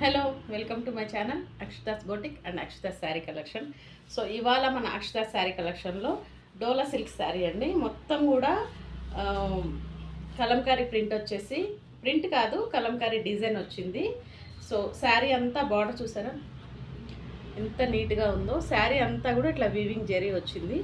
Hello, welcome to my channel Akshita's boutique and Akshita's sari collection. So ఇవాళ మన అక్షితాస్ శారీ కలెక్షన్లో డోలా సిల్క్ శారీ అండి. మొత్తం కూడా కలంకారీ ప్రింట్ వచ్చేసి, ప్రింట్ కాదు కలంకారీ డిజైన్ వచ్చింది. సో శారీ అంతా బార్డర్ చూసారా ఎంత నీట్గా ఉందో. శారీ అంతా కూడా ఇట్లా వీవింగ్ జరీ వచ్చింది.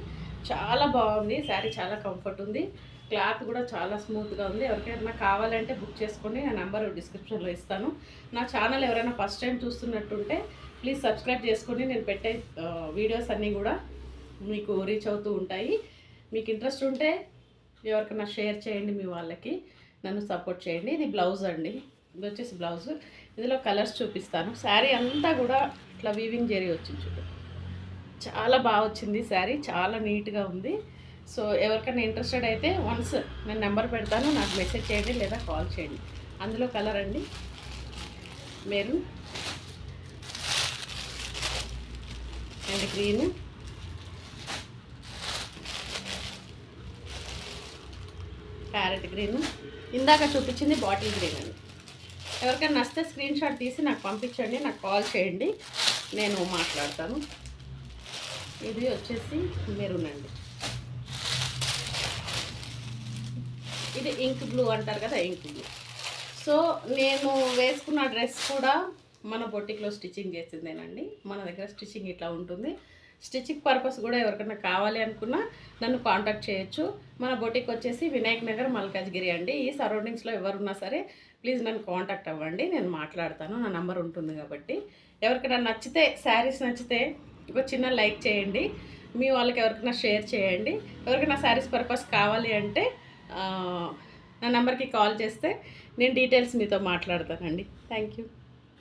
చాలా బాగుంది శారీ, చాలా కంఫర్ట్ ఉంది. క్లాత్ కూడా చాలా స్మూత్గా ఉంది. ఎవరికైనా కావాలంటే బుక్ చేసుకోండి. నా నెంబర్ డిస్క్రిప్షన్లో ఇస్తాను. నా ఛానల్ ఎవరైనా ఫస్ట్ టైం చూస్తున్నట్టుంటే ప్లీజ్ సబ్స్క్రైబ్ చేసుకోండి. నేను పెట్టే వీడియోస్ అన్నీ కూడా మీకు రీచ్ అవుతూ ఉంటాయి. మీకు ఇంట్రెస్ట్ ఉంటే ఎవరికైనా షేర్ చేయండి, మీ వాళ్ళకి నన్ను సపోర్ట్ చేయండి. ఇది బ్లౌజ్ అండి, ఇది వచ్చేసి బ్లౌజ్. ఇందులో కలర్స్ చూపిస్తాను. శారీ అంతా కూడా ఇట్లా వీవింగ్ జరీ వచ్చింది చూడు, చాలా బాగా వచ్చింది శారీ, చాలా నీట్గా ఉంది. సో ఎవరికైనా ఇంట్రెస్టెడ్ అయితే వన్స్ నేను నెంబర్ పెడతాను, నాకు మెసేజ్ చేయండి లేదా కాల్ చేయండి. అందులో కలర్ అండి maroon and green, parrot green, ఇందాక చూపించింది బాటిల్ గ్రీన్ అండి. ఎవరికైనా నచ్చితే స్క్రీన్ షాట్ తీసి నాకు పంపించండి, నాకు కాల్ చేయండి, నేను మాట్లాడతాను. ఇది వచ్చేసి మెరూన్ అండి, ఇది ఇంక్ బ్లూ అంటారు కదా, ఇంక్ బ్లూ. సో నేను వేసుకున్న డ్రెస్ కూడా మన బొటిక్లో స్టిచ్చింగ్ చేసిందేనండి. మన దగ్గర స్టిచ్చింగ్ ఇట్లా ఉంటుంది. స్టిచ్చింగ్ పర్పస్ కూడా ఎవరికైనా కావాలి అనుకున్నా నన్ను కాంటాక్ట్ చేయొచ్చు. మన బొటిక్ వచ్చేసి వినాయక్ నగర్, మల్కాజ్గిరి అండి. ఈ సరౌండింగ్స్లో ఎవరున్నా సరే ప్లీజ్ నన్ను కాంటాక్ట్ అవ్వండి, నేను మాట్లాడతాను. నా నెంబర్ ఉంటుంది కాబట్టి ఎవరికైనా నచ్చితే, శారీస్ నచ్చితే ఒక చిన్న లైక్ చేయండి, మీ వాళ్ళకి ఎవరికైనా షేర్ చేయండి. ఎవరికైనా శారీస్ పర్పస్ కావాలి అంటే నా నెంబర్కి కాల్ చేస్తే నేను డీటెయిల్స్ మీతో మాట్లాడతానండి. Thank you.